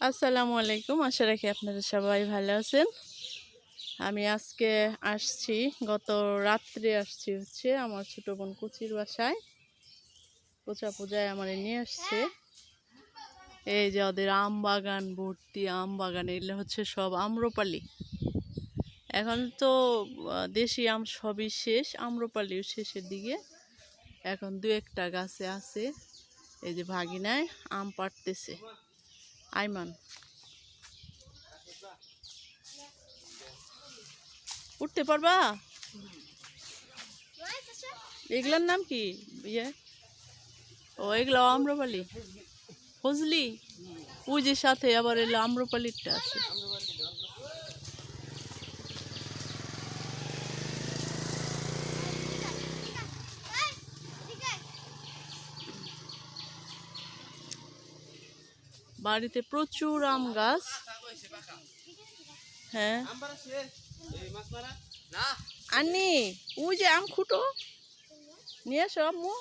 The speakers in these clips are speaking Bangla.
আসসালামু আলাইকুম। আশা রাখি আপনারা সবাই ভালো আছেন। আমি আজকে আসছি, গত রাত্রে আসছি হচ্ছে আমার ছোটো বোন কুচির বাসায়। কোচা পূজায় আমার নিয়ে আসছে। এই যে ওদের আম বাগান, ভর্তি আম বাগান, এগুলো হচ্ছে সব আম্রপালি। এখন তো দেশি আম সবই শেষ, আম্রপালিও শেষের দিকে। এখন দু একটা গাছে আছে। এই যে ভাগিনায় আম পাড়তেছে। আইমান, উঠতে পারবা? এগুলার নাম কি? ইয়ে, ও এগুলো আম্রপালি, ফজলি। ওই যে সাথে আবার এলো আম্রপালিরটা আছে। বাড়িতে প্রচুর আম গাছ। হ্যাঁ আনি, ওই যে আম খুঁটো নিয়ে আসো আম্মু।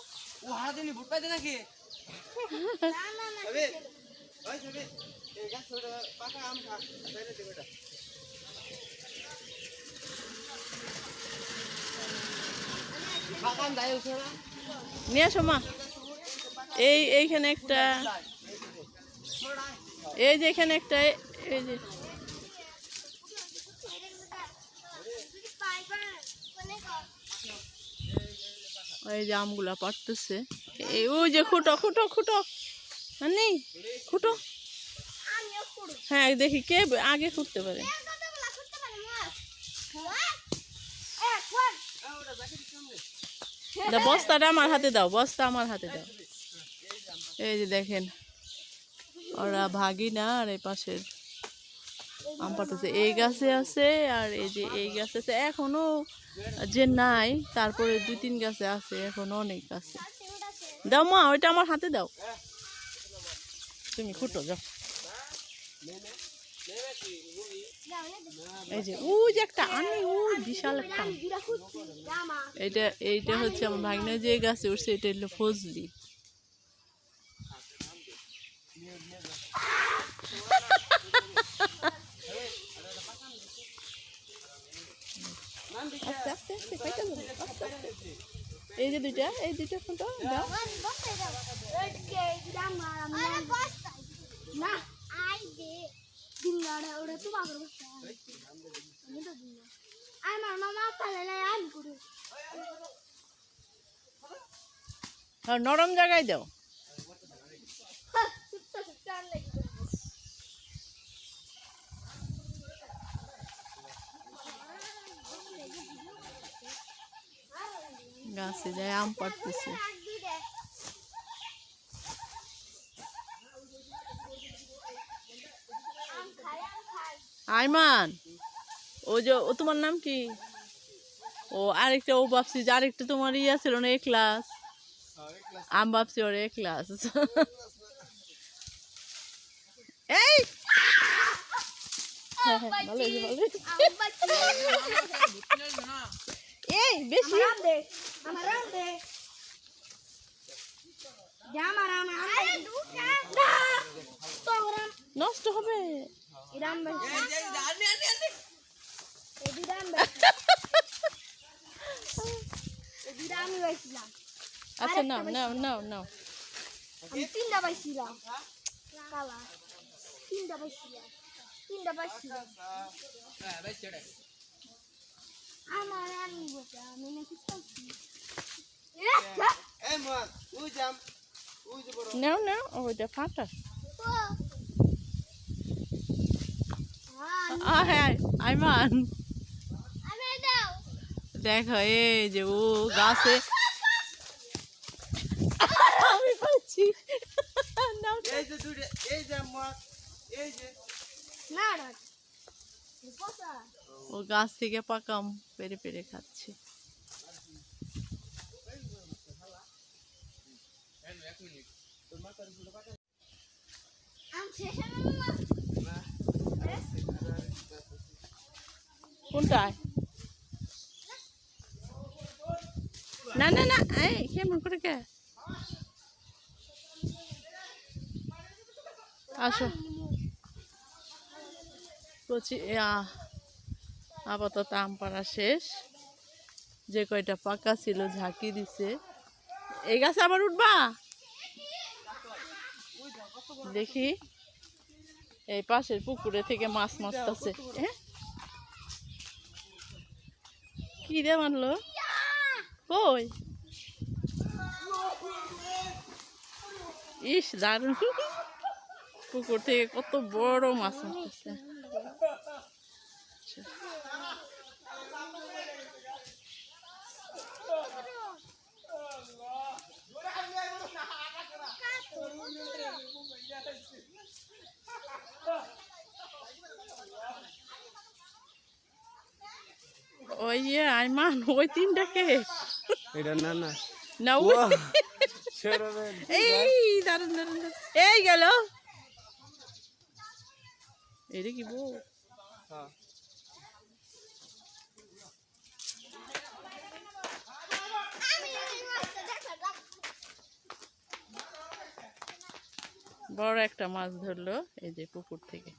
নিয়ে আসো মা। এইখানে একটা, এই যে এখানে একটা, এই যে এই যে আমগুলা পাড়তেছে। ওই যে খুঁটো খুঁটো খুঁটো নেই, খুঁটো। হ্যাঁ দেখি কে আগে খুঁড়তে পারে। বস্তাটা আমার হাতে দাও, বস্তা আমার হাতে দাও। এই যে দেখেন ওরা ভাগিনা আর এই পাশের আম পাড়তেছে। এই গাছে আছে আর এই যে এই গাছে আছে এখনো, যে নাই তারপরে 2-3 গাছে আছে এখনো অনেক আছে। দাও মা, ওইটা আমার হাতে দাও, তুমি খুঁটো যাও। এই যে ওই যে একটা আনি, ওই বিশাল একটা। এইটা হচ্ছে আমার ভাগনা যে গাছে উঠছে, এটা হলো ফজলি। আস্তে আস্তে আস্তে কয়টা যাবে, আস্তে আস্তে। এই যে দুইটা, এই দুইটা খুঁটো দাও। নরম জায়গায় দাও। গাছে যায় আম পাড়তেছে। আইমান, ও যে ও তোমার নাম কি? ও আরেকটা, ও ভাবছি যে আরেকটা তোমার ইয়া ছিল না, এ ক্লাস। আমি ভাবছি ওর এ ক্লাস। এই ভালো হয়েছে, ভালো হয়েছে। এই বেশি নষ্ট হবে। আচ্ছা নাও নাও নাও নাও। তিনটা পাইছিলাম, কালা তিনটা পাইছিলাম, তিনটা পাইছিলাম। আমার আমি বলতে আমি নাকি চলছি। নাও নাও, ওইটা ফাটা। হ্যাঁ আইমান, দেখো এই যে ও গাছে আমি পাচ্ছি। ও গাছ থেকে পাকাম পেরে পেরে খাচ্ছে। কোনটায়? না না না, এই কেমন করে কে? আসো কচি আপাতত আম পাড়া শেষ, যে কয়টা পাকা ছিল ঝাঁকি দিছে। এই গাছে আবার উঠবা, দেখি এই পাশের পুকুরে থেকে মাছ মারতেছে। কি রে মারলো, কই? ইস দারুণ, পুকুর থেকে কত বড় মাছ মারতেছে। ওই আইমান, ওই তিনটাকে এটা না না না ও ওই ছেড়ে এই দারুন দারুন দারুন। এই গেল, এটা কি বউ? হ্যাঁ বড় একটা মাছ ধরলো এই যে পুকুর থেকে।